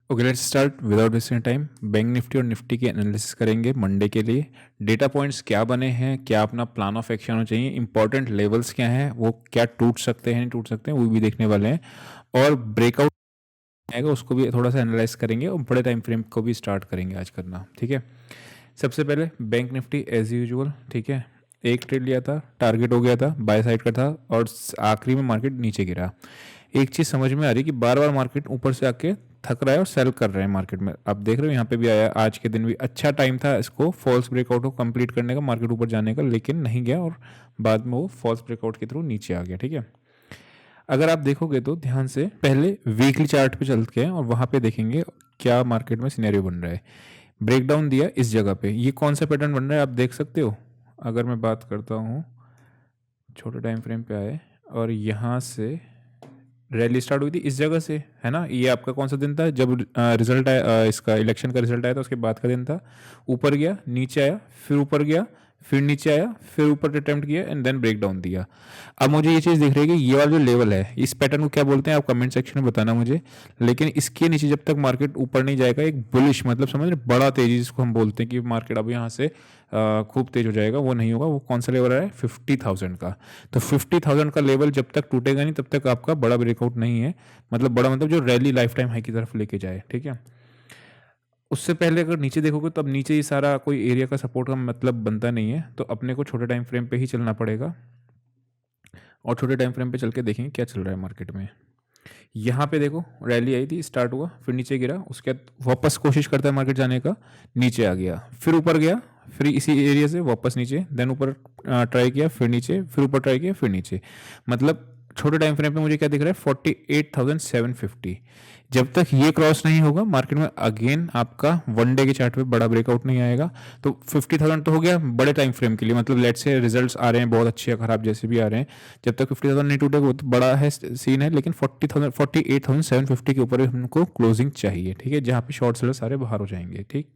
Okay, let's start without wasting time. Bank Nifty और Nifty के analysis करेंगे Monday के लिए। डेटा पॉइंट्स क्या बने हैं, क्या अपना प्लान ऑफ एक्शन होना चाहिए, इंपॉर्टेंट लेवल्स क्या हैं, वो क्या टूट सकते हैं नहीं टूट सकते हैं, वो भी देखने वाले हैं। और ब्रेकआउट आएगा उसको भी थोड़ा सा एनालाइज करेंगे और बड़े टाइम फ्रेम को भी स्टार्ट करेंगे आज करना। ठीक है, सबसे पहले बैंक निफ्टी एज यूजुअल। ठीक है, एक ट्रेड लिया था, टारगेट हो गया था, बाय साइड का था और आखिरी में मार्केट नीचे गिरा। एक चीज़ समझ में आ रही है कि बार बार मार्केट ऊपर से आके थक रहा है और सेल कर रहे हैं मार्केट में। आप देख रहे हो यहाँ पे भी आया, आज के दिन भी अच्छा टाइम था इसको फॉल्स ब्रेकआउट को कंप्लीट करने का, मार्केट ऊपर जाने का, लेकिन नहीं गया और बाद में वो फॉल्स ब्रेकआउट के थ्रू नीचे आ गया। ठीक है, अगर आप देखोगे तो ध्यान से पहले वीकली चार्ट पे चलते हैं और वहाँ पे देखेंगे क्या मार्केट में सिनेरियो बन रहा है। ब्रेकडाउन दिया इस जगह पे, ये कौन सा पैटर्न बन रहा है आप देख सकते हो। अगर मैं बात करता हूँ, छोटे टाइम फ्रेम पे आए और यहाँ से रैली स्टार्ट हुई थी इस जगह से, है ना। ये आपका कौन सा दिन था जब रिजल्ट आया, इसका इलेक्शन का रिजल्ट आया था उसके बाद का दिन था। ऊपर गया, नीचे आया, फिर ऊपर गया, फिर नीचे आया, फिर ऊपर अटेम्प्ट किया एंड देन ब्रेक डाउन दिया। अब मुझे ये चीज़ दिख रही है कि ये वाला जो लेवल है, इस पैटर्न को क्या बोलते हैं आप कमेंट सेक्शन में बताना मुझे। लेकिन इसके नीचे जब तक मार्केट ऊपर नहीं जाएगा, एक बुलिश मतलब समझ रहे, बड़ा तेजी जिसको हम बोलते हैं कि मार्केट अब यहाँ से खूब तेज हो जाएगा, वो नहीं होगा। वो कौन सा लेवल है? 50,000 का। तो 50,000 का लेवल जब तक टूटेगा नहीं तब तक आपका बड़ा ब्रेकआउट नहीं है। मतलब बड़ा मतलब जो रैली लाइफ टाइम हाई की तरफ लेके जाए। ठीक है, उससे पहले अगर नीचे देखोगे तो अब नीचे ये सारा कोई एरिया का सपोर्ट का मतलब बनता नहीं है, तो अपने को छोटे टाइम फ्रेम पे ही चलना पड़ेगा और छोटे टाइम फ्रेम पे चल के देखेंगे क्या चल रहा है मार्केट में। यहाँ पे देखो रैली आई थी, स्टार्ट हुआ, फिर नीचे गिरा, उसके बाद वापस कोशिश करता है मार्केट जाने का, नीचे आ गया, फिर ऊपर गया, फिर इसी एरिया से वापस नीचे, देन ऊपर ट्राई किया, फिर नीचे, फिर ऊपर ट्राई किया, फिर नीचे। मतलब छोटे टाइम फ्रेम पे मुझे क्या दिख रहा है? 48,750। जब तक ये क्रॉस नहीं होगा मार्केट में अगेन आपका वन डे के चार्ट पे बड़ा ब्रेकआउट नहीं आएगा। तो 50,000 तो हो गया बड़े टाइम फ्रेम के लिए, मतलब लेट से रिजल्ट्स आ रहे हैं बहुत अच्छे या खराब जैसे भी आ रहे हैं, जब तक 50,000 नहीं टूटेगा वो तो बड़ा है सीन है। लेकिन 40,000 48,750 के ऊपर हमको क्लोजिंग चाहिए। ठीक है, जहाँ पे शॉर्ट सेलर सारे बाहर हो जाएंगे। ठीक,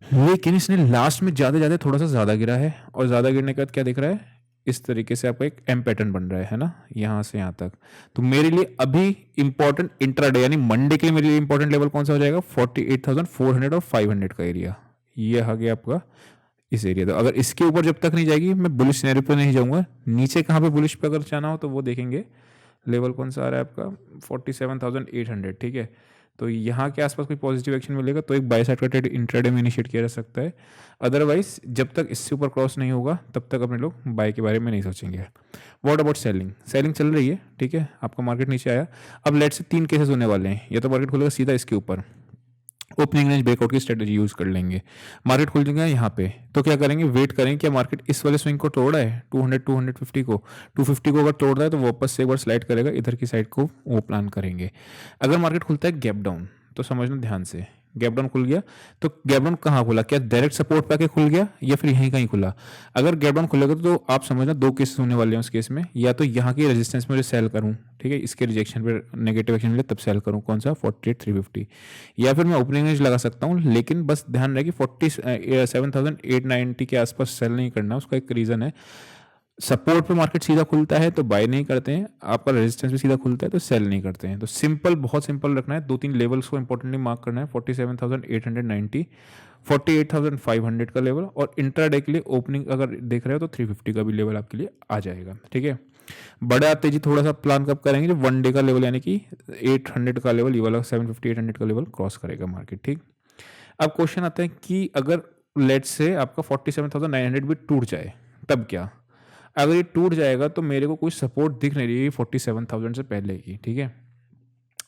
लेकिन इसने लास्ट में ज़्यादा थोड़ा सा ज़्यादा गिरा है और ज़्यादा गिरने के बाद क्या दिख रहा है? इस तरीके से आपका एक एम पैटर्न बन रहा है ना, यहाँ से यहाँ तक। तो मेरे लिए अभी इंपॉर्टेंट इंट्राडे यानी मंडे के लिए मेरे लिए इंपॉर्टेंट लेवल कौन सा हो जाएगा? 48,400 और 500 का एरिया। ये आ गया आपका इस एरिया। तो अगर इसके ऊपर जब तक नहीं जाएगी मैं बुलिश सिनेरियो पे नहीं जाऊंगा। नीचे कहाँ पे बुलिश पे अगर जाना हो तो वो देखेंगे, लेवल कौन सा आ रहा है आपका? 47,800। ठीक है, तो यहाँ के आसपास कोई पॉजिटिव एक्शन मिलेगा तो एक बाय साइड का ट्रेड इंट्राडे में इनिशिएट किया जा सकता है। अदरवाइज जब तक इससे ऊपर क्रॉस नहीं होगा तब तक अपने लोग बाय के बारे में नहीं सोचेंगे। What about selling? सेलिंग चल रही है। ठीक है, आपका मार्केट नीचे आया। अब लेट से तीन केसेस होने वाले हैं, या तो मार्केट खुलेगा सीधा इसके ऊपर, ओपनिंग रेंज ब्रेकआउट की स्ट्रेटजी यूज कर लेंगे। मार्केट खुल जाएगा यहाँ पे तो क्या करेंगे? वेट करेंगे क्या मार्केट इस वाले स्विंग को तोड़ा है 200 250 को। 250 को अगर तोड़ रहा है तो वापस से एक बार स्लाइड करेगा इधर की साइड को, वो प्लान करेंगे। अगर मार्केट खुलता है गैप डाउन तो समझना ध्यान से, गैप डाउन खुल गया तो गैप डाउन कहाँ खुला? क्या डायरेक्ट सपोर्ट पे आके खुल गया या फिर यहीं कहीं खुला? अगर गैप डाउन खुलेगा तो आप समझना दो केसेस होने वाले हैं उस केस में, या तो यहाँ की रेजिस्टेंस में सेल करूँ, ठीक है, इसके रिजेक्शन पर नेगेटिव एक्शन मिले तब सेल करूँ, कौन सा? 48,350, या फिर मैं ओपनिंग रेंज लगा सकता हूँ। लेकिन बस ध्यान रहे कि 47,890 के आसपास सेल नहीं करना। उसका एक रीज़न है, सपोर्ट पे मार्केट सीधा खुलता है तो बाय नहीं करते हैं, आपका रेजिस्टेंस भी सीधा खुलता है तो सेल नहीं करते हैं। तो सिंपल, बहुत सिंपल रखना है, दो तीन लेवल्स को इंपॉर्टेंटली मार्क करना है। 47,890, 48,500 का लेवल, और इंट्राडे के लिए ओपनिंग अगर देख रहे हो तो 350 का भी लेवल आपके लिए आ जाएगा। ठीक है, बड़ा तेजी थोड़ा सा प्लान कब करेंगे? जब वन डे का लेवल यानी कि 800 का लेवल, ये वाला 750 800 का लेवल क्रॉस करेगा मार्केट। ठीक, अब क्वेश्चन आता है कि अगर लेट से आपका 47,900 भी टूट जाए तब क्या? अगर ये टूट जाएगा तो मेरे को कोई सपोर्ट दिख नहीं रही है 47,000 से पहले की। ठीक है,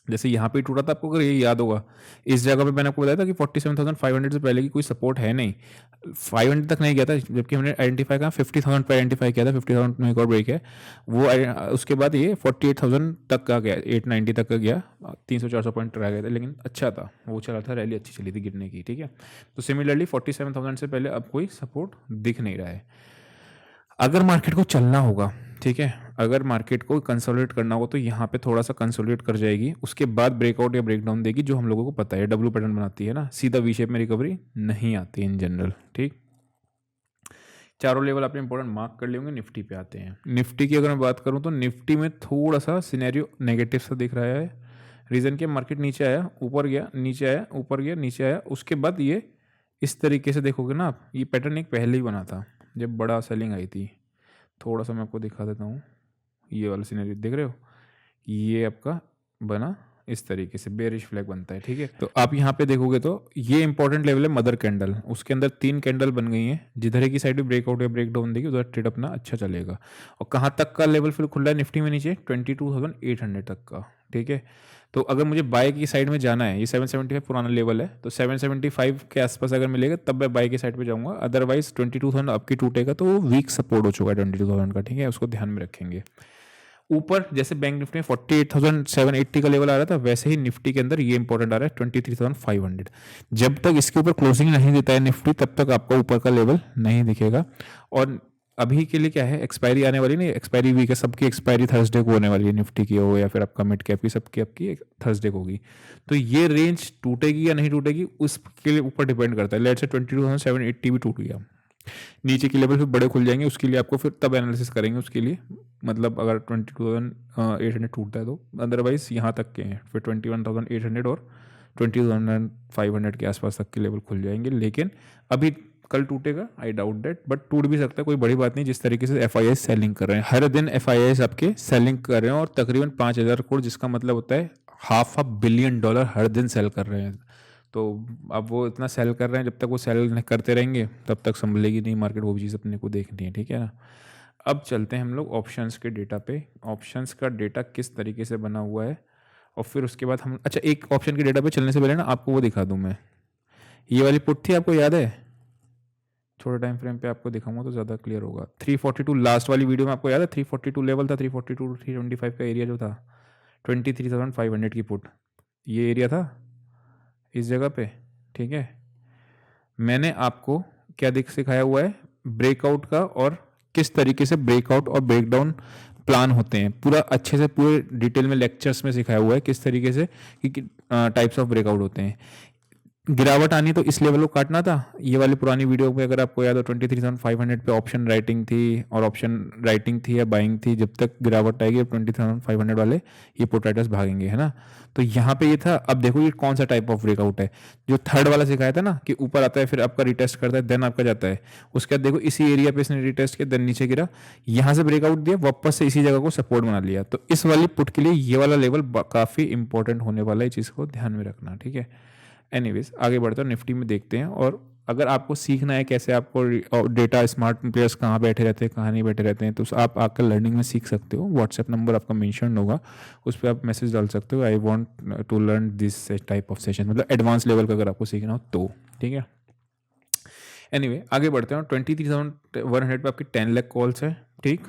जैसे यहाँ पे टूटा था, आपको अगर ये याद होगा, इस जगह पे मैंने आपको बताया था कि 47,500 से पहले की कोई सपोर्ट है नहीं। 500 तक नहीं गया था, जबकि हमने आइडेंटिफाई कहा 50,000 पे आइडेंटिफाई किया था। 50,000 में एक और ब्रेक है वो उसके बाद ये 48,000 तक का गया, 890 तक का गया, 300-400 पॉइंट रह गया था, लेकिन अच्छा था, वो चला था, रैली अच्छी चली थी गिरने की। ठीक है, तो सिमिलरली 47,000 से पहले अब कोई सपोर्ट दिख नहीं रहा है। अगर मार्केट को चलना होगा, ठीक है, अगर मार्केट को कंसोलिडेट करना होगा तो यहाँ पे थोड़ा सा कंसोलिडेट कर जाएगी, उसके बाद ब्रेकआउट या ब्रेकडाउन देगी, जो हम लोगों को पता है डब्ल्यू पैटर्न बनाती है ना, सीधा वी शेप में रिकवरी नहीं आती इन जनरल। ठीक, चारों लेवल आपने इंपॉर्टेंट मार्क कर लिए होंगे। निफ्टी पे आते हैं। निफ्टी की अगर मैं बात करूँ तो निफ्टी में थोड़ा सा सिनेरियो नेगेटिव सा दिख रहा है। रीज़न के मार्केट नीचे आया, ऊपर गया, नीचे आया, ऊपर गया, नीचे आया, उसके बाद ये इस तरीके से देखोगे ना आप, ये पैटर्न एक पहले ही बना था जब बड़ा सेलिंग आई थी। थोड़ा सा मैं आपको दिखा देता हूँ, ये वाला सीनरी देख रहे हो, ये आपका बना इस तरीके से बेरिश फ्लैग बनता है, ठीक है। तो आप यहाँ पे देखोगे तो ये इंपॉर्टेंट लेवल है मदर कैंडल, उसके अंदर 3 कैंडल बन गई हैं, जिधर की साइड भी ब्रेकआउट या ब्रेकडाउन देगी उधर ट्रेड अपना अच्छा चलेगा। और कहाँ तक का लेवल फिर खुल रहा है निफ्टी में नीचे 22,800 तक का, ठीक है। तो अगर मुझे बाय की साइड में जाना है, ये 775 पुराना लेवल है, तो 775 के आसपास अगर मिलेगा तब मैं बाय की साइड पे जाऊंगा, अदरवाइज 22,000 अब की टूटेगा तो वो वीक सपोर्ट हो चुका है 22,000 का, ठीक है, उसको ध्यान में रखेंगे। ऊपर जैसे बैंक निफ्टी में 48,780 का लेवल आ रहा था, वैसे ही निफ्टी के अंदर ये इंपॉर्टेंट आ रहा है 23,500। जब तक इसके ऊपर क्लोजिंग नहीं देता है निफ्टी, तब तक आपका ऊपर का लेवल नहीं दिखेगा। और अभी के लिए क्या है, एक्सपायरी आने वाली नहीं, एक्सपायरी वीक है, सबकी एक्सपायरी थर्सडे को होने वाली है, निफ्टी की हो या फिर आपका मिड कैप की, सबकी आपकी थर्सडे को होगी। तो ये रेंज टूटेगी या नहीं टूटेगी उसके लिए ऊपर डिपेंड करता है। लेट्स से 22,780 भी टूट गया, नीचे के लेवल फिर बड़े खुल जाएंगे, उसके लिए आपको फिर तब एनालिसिस करेंगे उसके लिए, मतलब अगर 22,800 टूटता है तो, अदरवाइज यहाँ तक के हैं फिर 21,800 और 20,500 के आसपास तक के लेवल खुल जाएंगे। लेकिन अभी कल टूटेगा आई डाउट डेट, बट टूट भी सकता है, कोई बड़ी बात नहीं। जिस तरीके से एफ सेलिंग कर रहे हैं, हर दिन एफ आपके सेलिंग कर रहे हैं, और तकरीबन 5,000 करोड़, जिसका मतलब होता है $500 बिलियन हर दिन सेल कर रहे हैं। तो अब वो इतना सेल कर रहे हैं, जब तक वो सेल करते रहेंगे तब तक संभलेगी नहीं मार्केट, वो भी चीज़ अपने को देखनी है, ठीक है ना। अब चलते हैं हम लोग ऑप्शंस के डेटा पे, ऑप्शंस का डेटा किस तरीके से बना हुआ है, और फिर उसके बाद हम, अच्छा एक ऑप्शन के डेटा पे चलने से पहले ना आपको वो दिखा दूँ मैं, ये वाली पुट थी, आपको याद है, छोटे टाइम फ्रेम पे आपको दिखाऊंगा तो ज़्यादा क्लियर होगा। 342 लास्ट वाली वीडियो में आपको याद है 342 लेवल था, 342 325 का एरिया जो था, 23,500 की पुट, ये एरिया था इस जगह पे, ठीक है। मैंने आपको क्या दिख सिखाया हुआ है, ब्रेकआउट का, और किस तरीके से ब्रेकआउट और ब्रेकडाउन प्लान होते हैं, पूरा अच्छे से पूरे डिटेल में लेक्चर्स में सिखाया हुआ है किस तरीके से कि टाइप्स ऑफ ब्रेकआउट होते हैं। गिरावट आनी तो इस लेवल को काटना था, ये वाली पुरानी वीडियो में अगर आपको याद हो 23,500 पे ऑप्शन राइटिंग थी, और ऑप्शन राइटिंग थी या बाइंग थी, जब तक गिरावट आएगी 20,500 वाले ये पुट राइटर्स भागेंगे, है ना। तो यहाँ पे ये था। अब देखो ये कौन सा टाइप ऑफ ब्रेकआउट है, जो थर्ड वाला सिखाया था ना कि ऊपर आता है फिर आपका रिटेस्ट करता है देन आपका जाता है, उसके बाद देखो इसी एरिया पे इसने रिटेस्ट किया देन नीचे गिरा, यहाँ से ब्रेकआउट दिया, वापस से इसी जगह को सपोर्ट बना लिया। तो इस वाली पुट के लिए ये वाला लेवल काफ़ी इंपॉर्टेंट होने वाला है, चीज़ को ध्यान में रखना, ठीक है। एनीवेज आगे बढ़ते हैं, निफ्टी में देखते हैं। और अगर आपको सीखना है कैसे आपको डेटा, स्मार्ट प्लेयर्स कहाँ बैठे रहते हैं कहाँ नहीं बैठे रहते हैं, तो आप आकर लर्निंग में सीख सकते हो। व्हाट्सएप नंबर आपका मेंशन होगा, उस पर आप मैसेज डाल सकते हो, I want to learn this type of session, मतलब एडवांस लेवल का अगर आपको सीखना हो तो, ठीक है। एनीवे आगे बढ़ते हैं। 23,100 पे आपकी 10 लाख कॉल्स है, ठीक।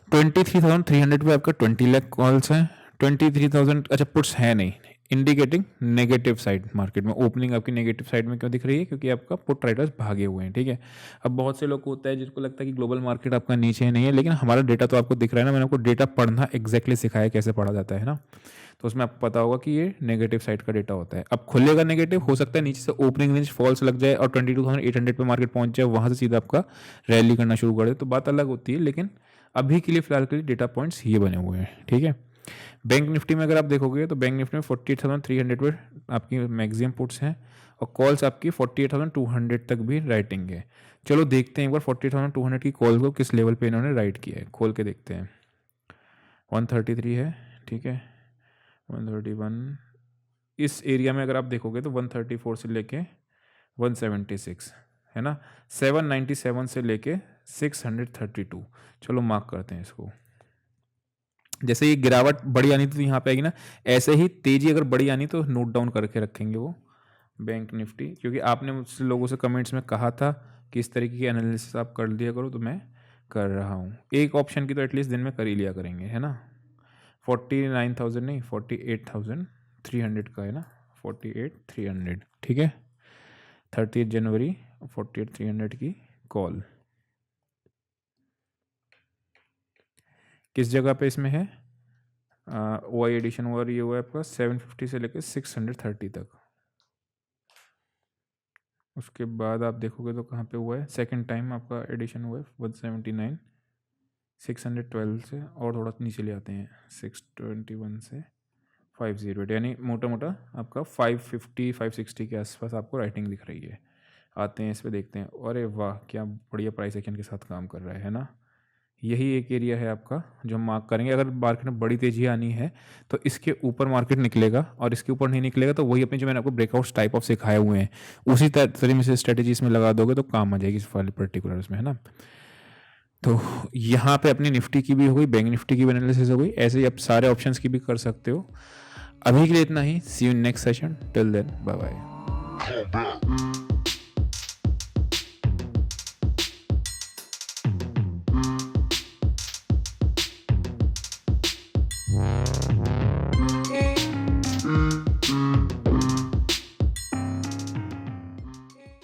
23,300 पे आपका 20 लाख कॉल्स है। 23,000, अच्छा पुट्स है नहीं, इंडिकेटिंग नेगेटिव साइड, मार्केट में ओपनिंग आपकी नेगेटिव साइड में क्यों दिख रही है, क्योंकि आपका पुट राइटर्स भागे हुए हैं, ठीक है। अब बहुत से लोग को होता है जिनको लगता है कि ग्लोबल मार्केट आपका नीचे नहीं है, लेकिन हमारा डेटा तो आपको दिख रहा है ना, मैंने आपको डेटा पढ़ना एग्जैक्टली सिखाया कैसे पढ़ा जाता है ना, तो उसमें आपको पता होगा कि ये नेगेटिव साइड का डेटा होता है। अब खुलेगा नेगेटिव, हो सकता है नीचे से ओपनिंग रेंज फॉल्स लग जाए और 22,800 पे मार्केट पहुंच जाए, वहां से सीधा आपका रैली करना शुरू कर दे, तो बात अलग होती है। लेकिन अभी के लिए फिलहाल के लिए डेटा पॉइंट्स ये बने हुए हैं, ठीक है। बैंक निफ्टी में अगर आप देखोगे तो बैंक निफ्टी में 48,300 पे आपकी मैक्सिमम पुट्स हैं, और कॉल्स आपकी 48,200 तक भी राइटिंग है। चलो देखते हैं एक बार 48,200 की कॉल को किस लेवल पे इन्होंने राइट किया है, खोल के देखते हैं। 133 है, ठीक है, 131, इस एरिया में अगर आप देखोगे तो 134 से लेके 176 है ना, 797 से लेके 632। चलो मार्क करते हैं इसको। जैसे ये गिरावट बड़ी आनी तो यहाँ पे आएगी ना, ऐसे ही तेजी अगर बड़ी आनी तो नोट डाउन करके रखेंगे वो बैंक निफ्टी, क्योंकि आपने मुझसे लोगों से कमेंट्स में कहा था कि इस तरीके की एनालिसिस आप कर लिया करो, तो मैं कर रहा हूँ। एक ऑप्शन की तो एटलीस्ट दिन में कर ही लिया करेंगे, है ना। 49,000 नहीं, 48,300 का है ना, 48,300, ठीक है। 30 जनवरी 48,300 की कॉल किस जगह पे इसमें है, ओ आई एडिशन हुआ, ये हुआ है आपका 750 से लेकर 630 तक। उसके बाद आप देखोगे तो कहाँ पे हुआ है, सेकंड टाइम आपका एडिशन हुआ है 179, 612 से, और थोड़ा नीचे ले आते हैं 621 से 508 यानी मोटा मोटा आपका 550 560 के आसपास आपको राइटिंग दिख रही है। आते हैं इस पे देखते हैं, अरे वाह क्या बढ़िया प्राइस एक्शन के साथ काम कर रहा है ना। यही एक एरिया है आपका जो हम मार्क करेंगे। अगर मार्केट में बड़ी तेजी आनी है तो इसके ऊपर मार्केट निकलेगा, और इसके ऊपर नहीं निकलेगा तो वही अपने जो मैंने आपको ब्रेकआउट्स टाइप ऑफ सिखाए हुए हैं उसी तरीके से स्ट्रेटेजी इसमें लगा दोगे तो काम आ जाएगी इस वाले पर्टिकुलर उसमें, है ना। तो यहाँ पे अपनी निफ्टी की भी हो गई, बैंक निफ्टी की भी एनालिसिस हो गई, ऐसे ही आप सारे ऑप्शंस की भी कर सकते हो। अभी के लिए इतना ही। See you next session, till then bye bye.